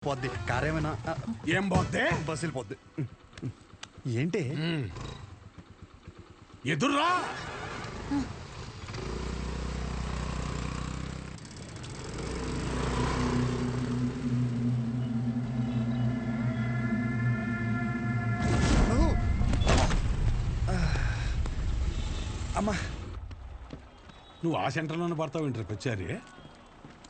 పోద్ది కారేమైనా ఏం పోతే బస్సు వెళ్ళిపోద్ది. ఏంటి ఎదుర్రా అమ్మా నువ్వు ఆ సెంటర్లోనే పడతావు ఇంటర్ వచ్చారి.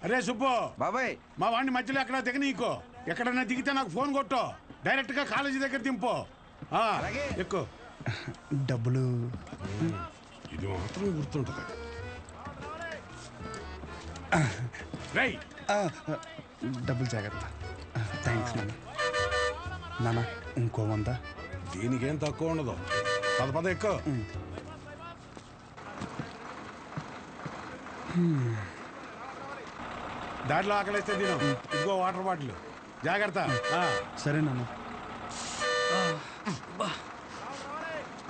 అరే సుబ్బు బాబాయ్, మా వాడిని మధ్యలో ఎక్కడ దిగ నీకో ఎక్కడన్నా దిగితే నాకు ఫోన్ కొట్టు, డైరెక్ట్ గా కాలేజీ దగ్గర దింపు. ఎక్కువ డబ్బులు ఇది మాత్రం గుర్తుంటుంది. రై డబ్బులు జాగ్రత్త. థ్యాంక్స్ నాన్న. నాన్న ఇంకో 100. దీనికేం తక్కువ ఉండదు. పద ఎక్కువ. దాంట్లో ఆకలిస్తే తిను. ఇంకో వాటర్ బాటిల్ జాగ్రత్త. సరే నాన్న.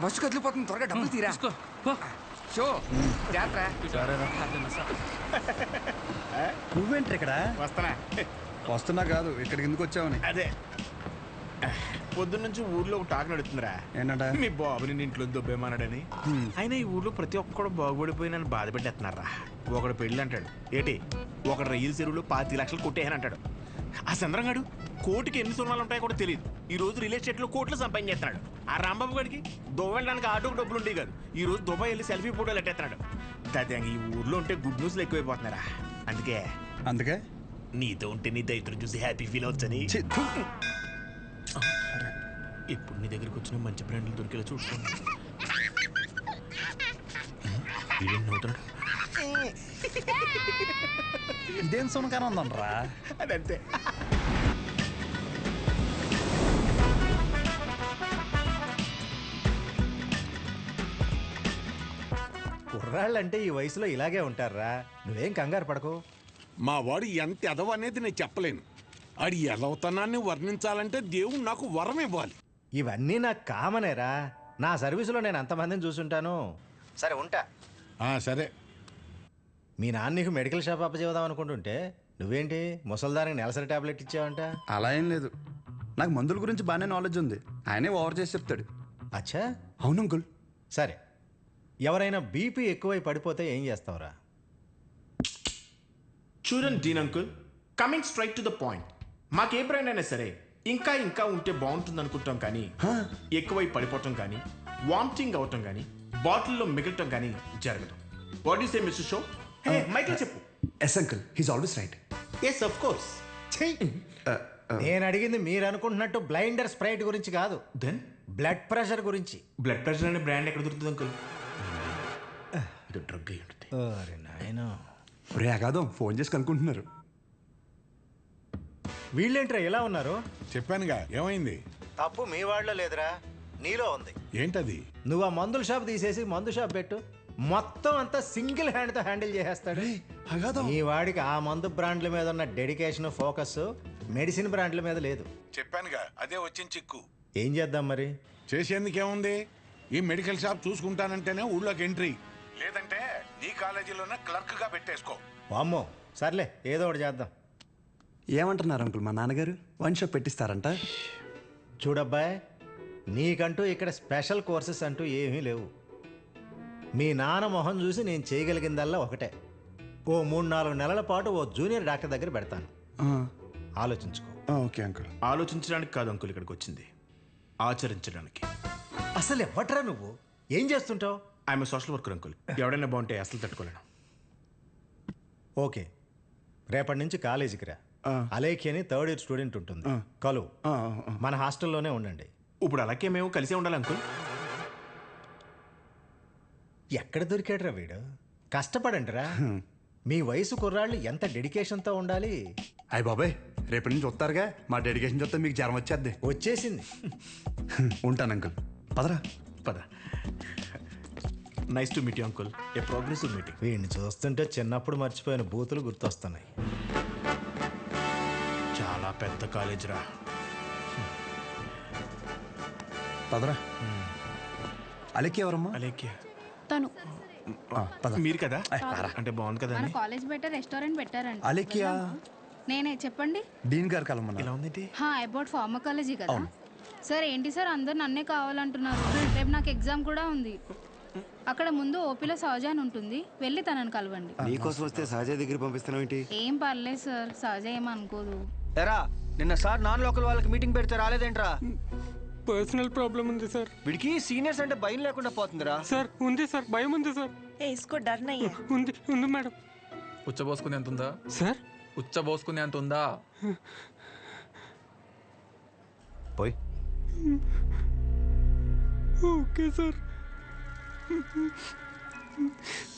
బస్సు కదిలిపోతుంది, త్వరగా డబ్బులు తీరా. షో జాత్ర. నువ్వేంటి ఇక్కడ? వస్తానా? వస్తున్నా కాదు, ఇక్కడికి ఎందుకు వచ్చావని. అదే పొద్దున్నుంచి ఊర్లో ఒక టాక్ నడుతుందిరా. ఏంటంట? మీ బాబుని ఇంట్లో దొబ్బేమన్నాడని. అయినా ఈ ఊర్లో ప్రతి ఒక్కడు బాగుపడిపోయి నన్ను బాధ పెట్టేస్తున్నారా. ఒకడు పెళ్ళి అంటాడు, ఏటి ఒకడు రైలు చెరువులో 25 లక్షలు కొట్టేయని అంటాడు. ఆ చంద్రంగాడు కోటికి ఎన్ని సున్నాలు ఉంటాయో కూడా తెలియదు. ఈ రోజు రియల్ ఎస్టేట్ లో కోట్లు సంపాదించేస్తున్నాడు. ఆ రాంబాబు గడికి దుబాయ్ వెళ్ళడానికి ఆటోకి డబ్బులు ఉండేవి కాదు. ఈ రోజు దుబాయ్ వెళ్ళి సెల్ఫీ ఫోటోలు ఎట్టేస్తున్నాడు. దాదాపు ఈ ఊర్లో ఉంటే గుడ్ న్యూస్లు ఎక్కువైపోతున్నారా. అందుకే నీతో ఉంటే నీ దైత్రం చూసి హ్యాపీ ఫీల్ అవచ్చని ఇప్పుడు నీ దగ్గరికి వచ్చిన మంచి బ్రాండ్లు దొరికేలా చూసుకోండి. ఇదేం సునకాన ఉందనరా. అదంతే. కుర్రాళ్ళంటే ఈ వయసులో ఇలాగే ఉంటారా. నువ్వేం కంగారు పడకు. మా వాడు ఎంత ఎదవ అనేది నేను చెప్పలేను. ఆడి ఎదవతనాన్ని వర్ణించాలంటే దేవుడు నాకు వరం ఇవ్వాలి. ఇవన్నీ నాకు కామనేరా. నా సర్వీసులో నేను అంతమందిని చూసుంటాను. సరే ఉంటా. సరే. మీ నాన్న నీకు మెడికల్ షాప్ అప్పచేద్దాం అనుకుంటుంటే నువ్వేంటి ముసల్దానికి నెలసరి టాబ్లెట్ ఇచ్చావంట. అలా ఏం లేదు, నాకు మందుల గురించి బాగానే నాలెడ్జ్ ఉంది. ఆయనే ఓవర్ చేసి చెప్తాడు. అచ్చా, అవును అంకుల్. సరే, ఎవరైనా బీపీ ఎక్కువై పడిపోతే ఏం చేస్తావురా? చూడండి dean uncle, coming straight to the point. మాకే బ్రాండ్ అయినా సరే ఇంకా ఇంకా ఉంటే బాగుంటుంది అనుకుంటాం, కానీ ఎక్కువై పడిపోవటం కానీ వామిటింగ్ అవటం కానీ బాటిల్లో మిగలటం కానీ జరగదు. What is a mister show? Michael చెప్పు. Yes uncle, he's always right. Yes of course. నేను అడిగింది మీరు అనుకుంటున్నట్టు బ్లైండర్ స్ప్రైట్ గురించి కాదు, దెన్ బ్లడ్ ప్రెషర్ గురించి. బ్లడ్ ప్రెషర్ అనే బ్రాండ్ ఎక్కడ దొరుకుతుంది అంకుల్? ఇది డ్రగ్ అయి ఉంటుంది. అరే నాయనా, రే అగాదం ఫోన్ చేసి కనుక్కుంటున్నారు. వీళ్ళేంట్రా ఎలా ఉన్నారు? చెప్పానుగా ఏమైంది. తప్పు మీ వాళ్ళలో లేదురా, నీలో ఉంది. ఏంటది? నువ్వు ఆ మందుల షాప్ తీసేసి మందు షాప్ పెట్టు, మొత్తం అంతా సింగిల్ హ్యాండ్తో హ్యాండిల్ చేసేస్తాడు. ఈ వాడికి ఆ మందు బ్రాండ్ల మీద ఉన్న డెడికేషన్, ఫోకస్ మెడిసిన్ బ్రాండ్ల మీద లేదు. చెప్పానుగా అదే వచ్చిన చిక్కు. ఏం చేద్దాం మరి? చేసేందుకేముంది, ఈ మెడికల్ షాప్ చూసుకుంటానంటేనే ఊళ్ళోకి ఎంట్రీ, లేదంటే నీ కాలేజీలోనే క్లర్క్ గా పెట్టేసుకో. వామ్మో, సర్లే ఏదో ఒకటి చేద్దాం. ఏమంటున్నారు అంకుల్, మా నాన్నగారు వన్ షాప్ పెట్టిస్తారంట. చూడబ్బాయ్, నీకంటూ ఇక్కడ స్పెషల్ కోర్సెస్ అంటూ ఏమీ లేవు. మీ నాన్న మొహం చూసి నేను చేయగలిగిందల్లా ఒకటే, ఓ 3-4 నెలల పాటు ఓ జూనియర్ డాక్టర్ దగ్గర పెడతాను. ఆలోచించుకో. Okay uncle. ఆలోచించడానికి కాదు అంకుల్ ఇక్కడికి వచ్చింది, ఆచరించడానికి. అసలు ఎవ్వట్రా నువ్వు? ఏం చేస్తుంటావు? I'm social worker uncle. ఎవడైనా బాగుంటే అసలు తట్టుకోలేను. ఓకే, రేపటి నుంచి కాలేజీకి రా. అలేఖి అని 3rd ఇయర్ స్టూడెంట్ ఉంటుంది, కలువు. మన హాస్టల్లోనే ఉండండి. ఇప్పుడు అలాగే మేము కలిసే ఉండాలి అంకుల్. ఎక్కడ దొరికాడురా వీడు? కష్టపడండిరా. మీ వయసు కుర్రాళ్ళు ఎంత డెడికేషన్తో ఉండాలి. అయ్య బాబాయ్, రేపటి నుంచి వస్తారుగా, మా డెడికేషన్ చూస్తే మీకు జ్వరం వచ్చేద్ది. వచ్చేసింది. ఉంటాను అంకుల్. పదరా. పద. Nice to meet you uncle. A progressive meeting. వీడిని చూస్తుంటే చిన్నప్పుడు మర్చిపోయిన బూతులు గుర్తొస్తున్నాయి. చాలా పెద్ద కాలేజ్ రా. పదరా. అలెక్కి ఎవరమ్మా? అలేఖ్య తను మీరు కదా? అంటే బాగుంది కదా. కాలేజ్ బెటర్ రెస్టారెంట్ పెట్టారండి. అలెక్కియా? నేనే చెప్పండి. డీన్ గారు కలమన్నారు. ఇలా ఉందేంటి? అబౌట్ ఫార్మకాలజీ కదా సార్. ఏంటి సార్ అందరు నన్నే కావాలంటున్నారు? రేపు నాకు ఎగ్జామ్ కూడా ఉంది. అక్కడ ముందు ఓపీలో సహజ అని ఉంటుంది, వెళ్ళి తనని కలవండి. నీకోసం వస్తే సహజ దగ్గర పంపిస్తున్నావు ఏంటి? ఏం పర్లేదు సార్, సహజ ఏమనుకోదు. ఎరా నిన్న సార్ నాన్ లోకల్ వాళ్ళకి మీటింగ్ పెడితే రాలేదేంట్రా? పర్సనల్ ప్రాబ్లం ఉంది సార్. వీడికి సీనియర్స్ అంటే భయం లేకుండా పోతుందిరా. సార్ ఉంది సార్, భయం ఉంది సార్. इसको डर नहीं है. ఉంది ఉంది మేడం. ఉచ్చబోసుకునే అంత ఉందా సార్? ఉచ్చబోసుకునే అంత ఉందా? పోయి ఓకే సార్.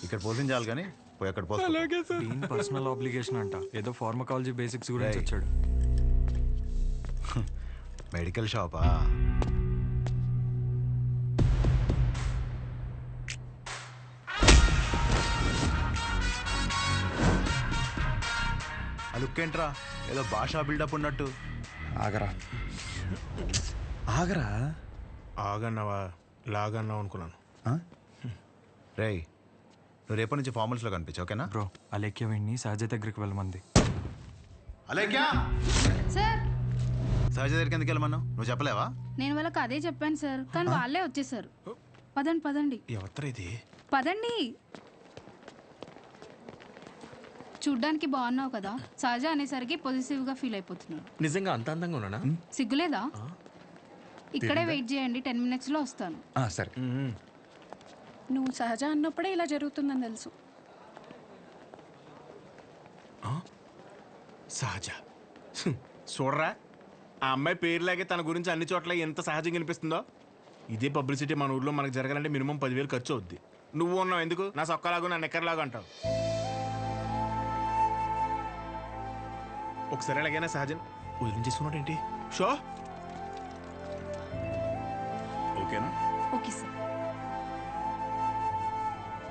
ఇక్కడ పోషించాలి కానీ పోయి అక్కడ పోస్తా. అలాగే సార్. డీన్ పర్సనల్ ఆబ్లిగేషన్ అంట, ఏదో ఫార్మకాలజీ బేసిక్స్ గురించి వచ్చాడు. మెడికల్ షాపా? ఆ లుక్ ఏంట్రా, ఏదో భాషా బిల్డప్ ఉన్నట్టు. ఆగరా ఆగరా. ఆగన్నావా లాగన్నావు అనుకున్నాను. రేయ్, నువ్వు రేపటి నుంచి ఫార్మల్స్లో కనిపించు, ఓకేనా? బ్రో అలేఖ్య వీడిని సహజ దగ్గరికి వెళ్ళమంది. అలేఖ్యా, సార్ సహజ దగ్గరికి ఎందుకు వెళ్ళమన్నావు? నువ్వు చెప్పలేవా? నేను వాళ్ళకి అదే చెప్పాను సార్, కానీ వాళ్ళే వచ్చేసారు. పదండి పదండి ఎవరు ఇది? పదండి. చూడ్డానికి బాగున్నావు కదా, సహజ అనేసరికి పొజిటివ్ గా ఫీల్ అయిపోతున్నాడు. నిజంగా అంత అందంగా ఉన్నానా? సిగ్గులేదా? ఇక్కడే వెయిట్ చేయండి, 10 minutes లో వస్తాను. సరే. నువ్వు సహజ అన్నప్పుడే ఇలా జరుగుతుందని తెలుసు. సహజ చూడరా, ఆ అమ్మాయి పేరులాగే తన గురించి అన్ని చోట్ల ఎంత సహజంగా అనిపిస్తుందో. ఇదే పబ్లిసిటీ మన ఊర్లో మనకు జరగాలంటే మినిమం 10,000 ఖర్చు అవుద్ది. నువ్వు ఉన్నావు ఎందుకు? నా సొక్కలాగా నా నెక్కర్లాగా అంటావు. ఒకసారి ఎలాగైనా సహజన్ వదిలించేసుకున్నాడు ఏంటి? షో ఓకేనా? Okay sir.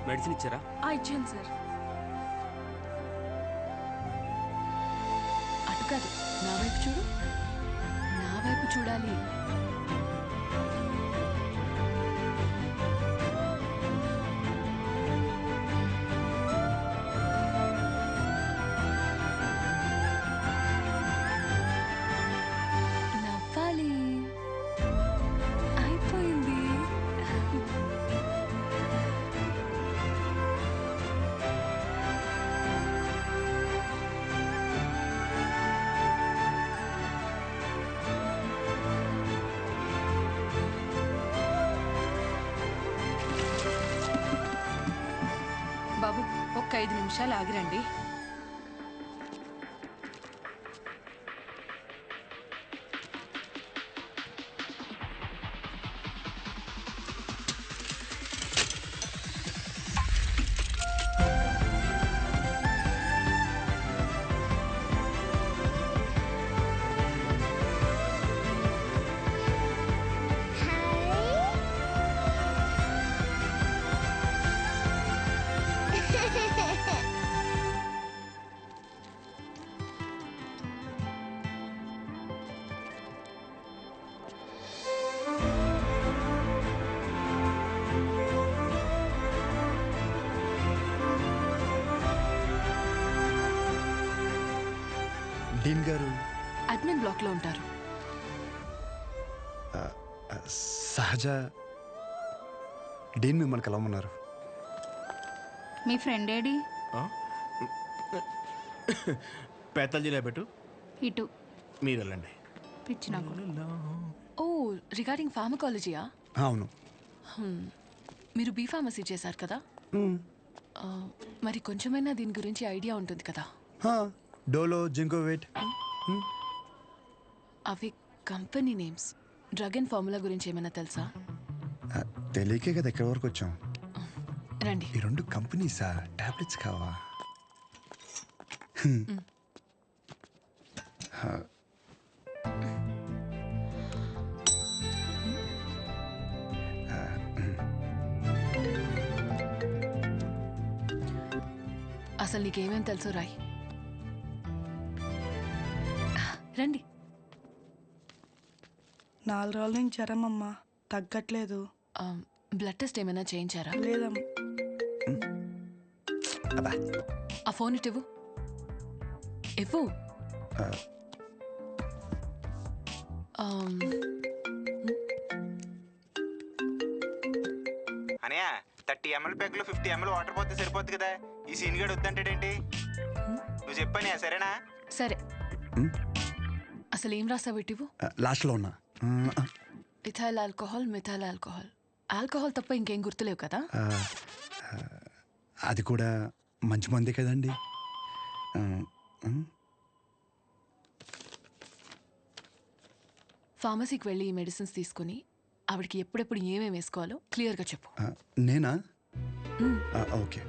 మెడిసిన్ ఇచ్చారా? ఇచ్చాను సార్. అటు కాదు, నా వైపు చూడు. నా వైపు చూడాలి. నవ్వాలి. అయిపోయింది. బాబు ఒక్క 5 నిమిషాలు ఆగిరండి. డీన్ గారు అడ్మిన్ బ్లాక్ లో ఉంటారు. సహజ డీన్ మిమ్మల్ని కలవమన్నారు. మీ ఫ్రెండ్ ఏడి? పేతల్జీలో పెట్టు, ఇటు మీరు వెళ్ళండి. పిచ్చి నాకు. ఓ రిగార్డింగ్ ఫార్మకాలజీయా? అవును. మీరు బీ ఫార్మసీ చేశారు కదా, మరి కొంచెమైనా దీని గురించి ఐడియా ఉంటుంది కదా. డోలో, జింకోవేట్. అవి company names. Drug and formula గురించి ఏమైనా తెలుసా? తెలియకే కదా ఎక్కడి వరకు వచ్చాం. రండి. ఈ 2 కంపెనీసా? టాబ్లెట్స్ కావా? అసలు నీకేమేం తెలుసు రాయ్. రండి. 4 రోజుల నుంచి జ్వరం అమ్మా, తగ్గట్లేదు. బ్లడ్ టెస్ట్ ఏమైనా చేయించారా? లేదమ్మా. ఆ ఫోన్ ఇటు ఇవ్వు. అనయా 30 ml ప్యాక్లో 50 ml వాటర్ పోతే సరిపోద్ది కదా, ఈ సీన్ గడు వద్దంటాడేంటి? నువ్వు చెప్పానే సరేనా? సరే, అసలు ఏం రాసావు ఇటీవు? లాస్ట్లో ఉన్నా. Ethyl alcohol, methyl alcohol. Alcohol తప్ప ఇంకేం గుర్తులేవు కదా? అది కూడా మంచి మంది కదండి. ఫార్మసీకి వెళ్ళి ఈ మెడిసిన్స్ తీసుకుని ఆవిడకి ఎప్పుడెప్పుడు ఏమేమి వేసుకోవాలో క్లియర్గా చెప్పు. నేనా? ఓకే.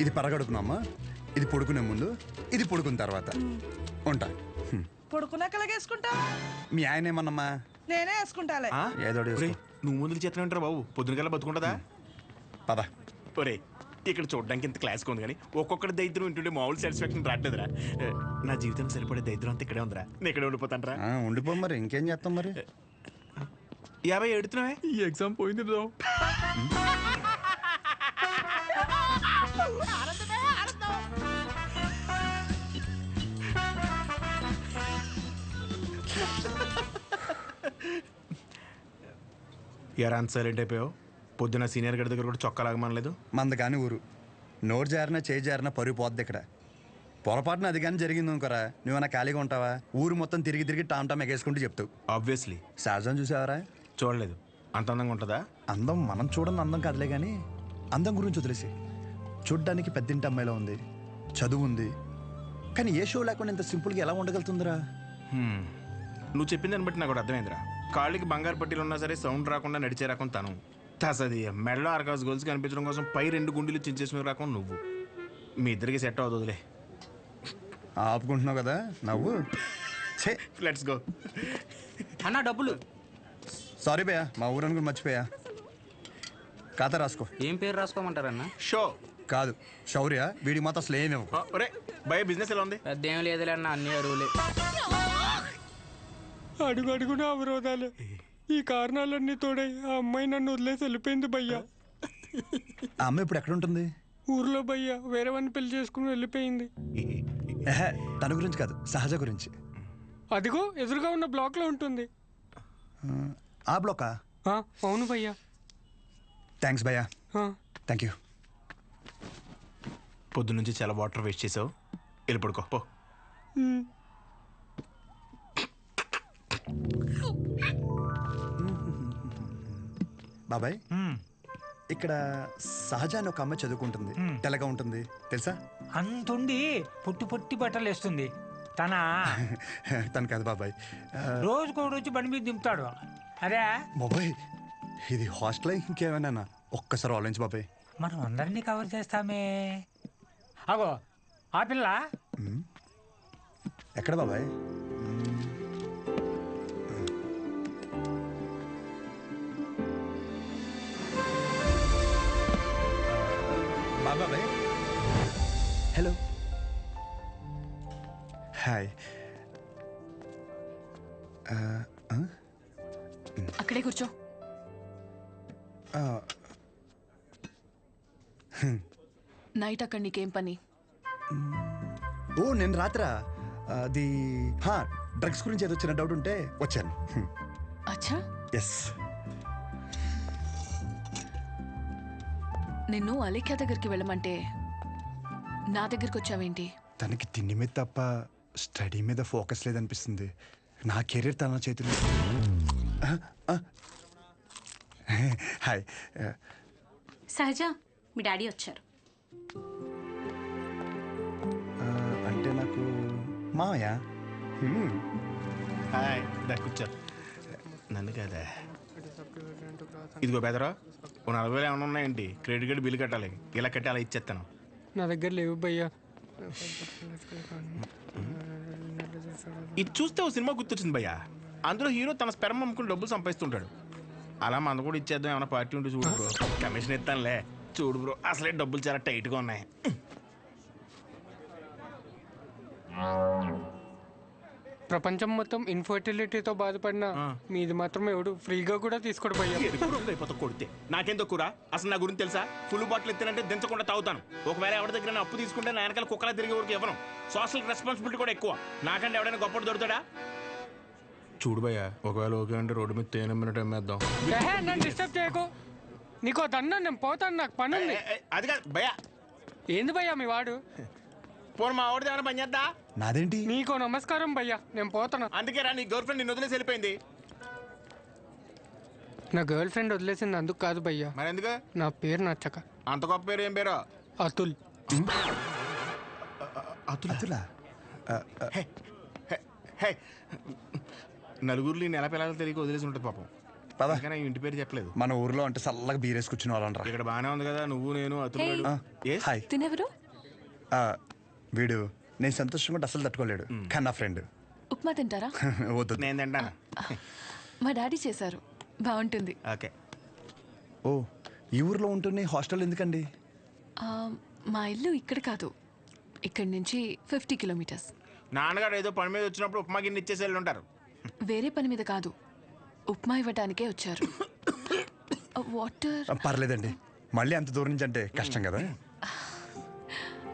ఇది పరగడుకున్నామ్మా, ఇది పడుకునే ముందు, ఇది పడుకున్న తర్వాత. ఉంటా. పడుకున్నాక వేసుకుంటా. మీ ఆయన ఏమన్నమ్మా? నేనే వేసుకుంటాలే. ఏదో నువ్వు ముందుకు చేతనే ఉంటారా బాబు? పొద్దునకల్లా బతుకుంటుందా? పద. ఒరే, ఇక్కడ చూడడానికి ఇంత క్లాస్గా ఉంది కానీ ఒక్కొక్కటి దరిద్రం వింటుండే మామూలు సాటిస్ఫాక్షన్ రావట్లేదురా. నా జీవితం సరిపడే దరిద్రం అంతా ఇక్కడే ఉందిరా. నేను ఇక్కడే ఉండిపోతానరా. ఉండిపో, మరి ఇంకేం చేస్తాం మరి. 50 ఎడుతున్నావే? ఈ ఎగ్జామ్ పోయింది బ్రో. ఎరా అంత సైలెంట్ అయిపోయావు? పొద్దున సీనియర్ గడి దగ్గర కూడా చొక్కా లాగమనలేదు? మంద కానీ ఊరు నోరు జారినా చేయి జారినా పరుగు పోద్ది ఇక్కడ. పొరపాటున అది కానీ జరిగింది అనుకోరా, నువ్వన్నా ఖాళీగా ఉంటావా? ఊరు మొత్తం తిరిగి తిరిగి టామ్ టామ్ ఎగేసుకుంటూ చెప్తావు. ఆబ్వియస్లీ. సహజం చూసావరా? చూడలేదు. అంత అందంగా ఉంటుందా? అందం మనం చూడని అందం కాదులే కానీ అందం గురించి వదిలేసి, చూడ్డానికి పెద్దింటి అమ్మాయిలో ఉంది, చదువు ఉంది, కానీ ఏ షో లేకుండా ఇంత సింపుల్గా ఎలా ఉండగలుగుతుందిరా? నువ్వు చెప్పిన దాన్ని బట్టి నాకు కూడా అర్థమైందిరా. కాళ్ళకి బంగారు పట్టీలు ఉన్నా సరే సౌండ్ రాకుండా నడిచే రకం తను. తసది మెడలో ఆర్కాస్ గోల్స్ కనిపించడం కోసం పై 2 గుండెలు చించేసిన రకం నువ్వు. మీ ఇద్దరికి సెట్ అవుతుందిలే. ఆపుకుంటున్నావు కదా నవ్వు. Let's go. అన్న డబ్బులు. సారీ భయ్యా, మా ఊరని కూడా మర్చిపోయా. ఖాతా రాసుకో. ఏం పేరు రాసుకోమంటారన్న? షో కాదు, శౌర్య. వీడి మాత్రం అసలు ఏమి ఇవ్వకు. ఒరే భయ, బిజినెస్ ఎలా ఉంది? పెద్ద ఏం లేదులే అన్న, అన్ని అరువులే. అడుగు అడుగున అవరోధాలే. ఈ కారణాలన్నీ తోడై ఆ అమ్మాయి నన్ను వదిలేసి వెళ్ళిపోయింది భయ్యా. ఆ అమ్మాయి ఇప్పుడు ఎక్కడ ఉంటుంది? ఊర్లో భయ్యా, వేరే వాడిని పెళ్లి చేసుకుని వెళ్ళిపోయింది. తన గురించి కాదు, సహజ గురించి. అదిగో ఎదురుగా ఉన్న బ్లాక్ లో ఉంటుంది. ఆ బ్లాకా? అవును భయ్యా. థ్యాంక్స్ భయ్యా. Thank you. పొద్దున్నుంచి చాలా వాటర్ వేస్ట్ చేసావు, వెళ్ళి పడుకో పో. బాబాయ్, ఇక్కడ సహజ అని ఒక అమ్మాయి చదువుకుంటుంది, తెల్లగా ఉంటుంది తెలుసా? అంతుండి పుట్టి పుట్టి బట్టలు వేస్తుంది. తను కాదు బాబాయ్, రోజుకో రోజు బండి మీద దింపుతాడు. అరే బాబాయ్, ఇది హాస్టల్ ఇంకేమైనా? ఒక్కసారి ఆలోచించు బాబాయ్. మనం అందరినీ కవర్ చేస్తామే. అగో ఆ పిల్ల ఎక్కడ బాబాయ్? బాబాయ్, హలో, హాయ్. అక్కడే కూర్చో. నైట్ అక్కడ నీకేం పని? ఓ నేను రాత్రా అది డ్రగ్స్ గురించి ఏదో చిన్న డౌట్ ఉంటే వచ్చాను. అచ్చా. ఎస్. నిన్ను అలేఖ్య దగ్గరికి వెళ్ళమంటే నా దగ్గరికి వచ్చావేంటి? తనకి తిండి మీద తప్ప స్టడీ మీద ఫోకస్ లేదనిపిస్తుంది. నా కెరీర్ తన చేతులు. హాయ్. సహజ, మీ డాడీ వచ్చారు. అంటే నాకు మామయ్య. హాయ్, కూర్చో. నన్ను కదా. ఇదిగో బెదరా, 40,000 ఏమైనా ఉన్నాయండి? క్రెడిట్ కార్డు బిల్లు కట్టాలి, ఇలా కట్టి అలా ఇచ్చేస్తాను. నా దగ్గర లేవు భయ్యా. ఇది చూస్తే ఓ సినిమా గుర్తొచ్చింది భయ్యా. అందులో హీరో తన స్పెర్మ్ అమ్ముకుని డబ్బులు సంపాదిస్తుంటాడు. అలా మన కూడా ఇచ్చేద్దాం, ఏమైనా పార్టీ ఉంటే చూడు బ్రో. కమిషన్ ఇస్తానులే. చూడు బ్రో, అసలే డబ్బులు చాలా టైట్గా ఉన్నాయి. ప్రపంచం మొత్తం ఇన్ఫర్టిలిటీతో బాధపడిన మీది మాత్రం ఎవడు ఫ్రీగా కూడా తీసుకోడు భయ్యా. అయిపోతా కొడితే నాకేం తక్కువ అసలు నా గురించి తెలుసా? ఫుల్ బాటిల్ ఎత్తినంటే దించకుండా తాగుతాను. ఒకవేళ ఎవరి దగ్గర అప్పు తీసుకుంటే నా వెనకాల కుక్కలా తిరిగే వరకు ఇవ్వను. సోషల్ రెస్పాన్సిబిలిటీ కూడా ఎక్కువ. నాకంటే ఎవడైనా గొప్పడు దొరుకుతాడా? చూడు భయ్య, ఒకవేళ ఓకే అంటే రోడ్డు మీద తేనె మినిట్ అమ్మేద్దాం. నన్ను డిస్టర్బ్ చేయకు. నీకు దన్నా నేను పోతాను, నాకు పని ఉంది. అది కాదు భయ్య. ఏంది భయ్యా మీ వాడు? పోను మా వాడిది ఏమైనా పని చేద్దా? నాదేంటి? నీకు నమస్కారం భయ్యా, నేను పోతాను. అందుకే రా, నీ గర్ల్ ఫ్రెండ్ నిన్ను వదిలేసి వెళ్ళిపోయింది. నా గర్ల్ ఫ్రెండ్ వదిలేసింది అందుకు కాదు భయ్యా. మరి ఎందుకు? నా పేరు నచ్చక. అంత గొప్ప పేరు ఏం పేరు? అతుల్. అతులా? నలుగురిలో నెల పిల్లలు తెలియక వదిలేసి ఉంటుంది పాపం. కానీ ఇంటి పేరు చెప్పలేదు. మన ఊర్లో అంటే చల్లగా బీరేసి కూర్చుని వాళ్ళంటారా. ఇక్కడ బాగానే ఉంది కదా, నువ్వు నేను అతులు. హాయ్. తినెవరు? వీడు నేను సంతోషంగా ఉంటే అసలు తట్టుకోలేడు, కానీ నా ఫ్రెండ్. ఉప్మా తింటారా? వద్దు. నేను తింటాను. మా డాడీ చేశారు, బాగుంటుంది. ఓకే. ఓ, ఈ ఊర్లో ఉంటున్న హాస్టల్ ఎందుకండి? మా ఇల్లు ఇక్కడ కాదు, ఇక్కడి నుంచి 50 కిలోమీటర్స్. నాన్నగారు ఏదో పని మీద వచ్చినప్పుడు ఉప్మా గిన్నె ఇచ్చేసి వెళ్ళి ఉంటారు. వేరే పని మీద కాదు, ఉప్మా ఇవ్వడానికే వచ్చారు. వాటర్ పర్లేదండి, మళ్ళీ అంత దూరం నుంచి అంటే కష్టం కదా.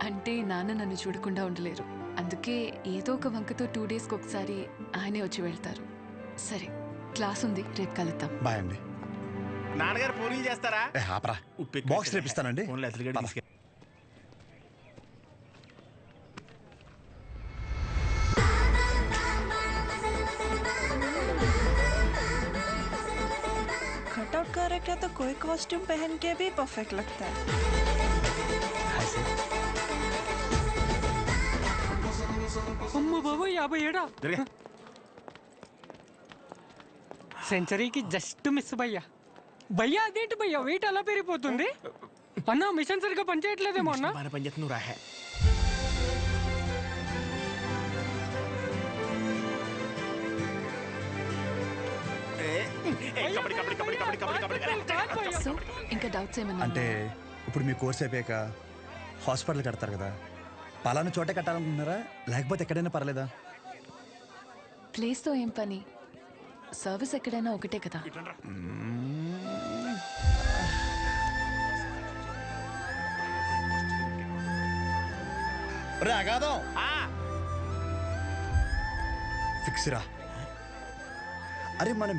అంటే నాన్న నన్ను చూడకుండా ఉండలేరు, అందుకే ఏదో ఒక వంకతో 2 డేస్కి ఒకసారి ఆయనే వచ్చి వెళ్తారు. సరే, క్లాస్ ఉంది, రేపు కలుద్దాం. బాయ్ అండి. నాన్నగారు పూరీలు చేస్తారా? ఆపరా, బాక్స్ రేపిస్తానండి. कटआउट कैरेक्टर तो कोई कॉस्ट्यूम पहन के भी परफेक्ट लगता है. అమ్మ బాబు 57. సెంచరీకి జస్ట్ మిస్ భయ్యా. భయ్యా అదేంటి భయ్యా వెయిట్ అలా పెరిగిపోతుంది? అన్న మిషన్ సరిగ్గా పనిచేయట్లేదేమో అన్న. పనిచేస్తున్నావు రాహే. సో ఇంకా డౌట్స్ ఏమన్నా? అంటే ఇప్పుడు మీ కోర్స్ అయిపోయాక హాస్పిటల్ కడతారు కదా, పలానా చోటే కట్టాలనుకుంటున్నారా లేకపోతే ఎక్కడైనా పర్లేదా? ప్లేస్తో ఏం పని, సర్వీస్ ఎక్కడైనా ఒకటే కదా. రాగాదం ఫిక్స్ రా. అరే మన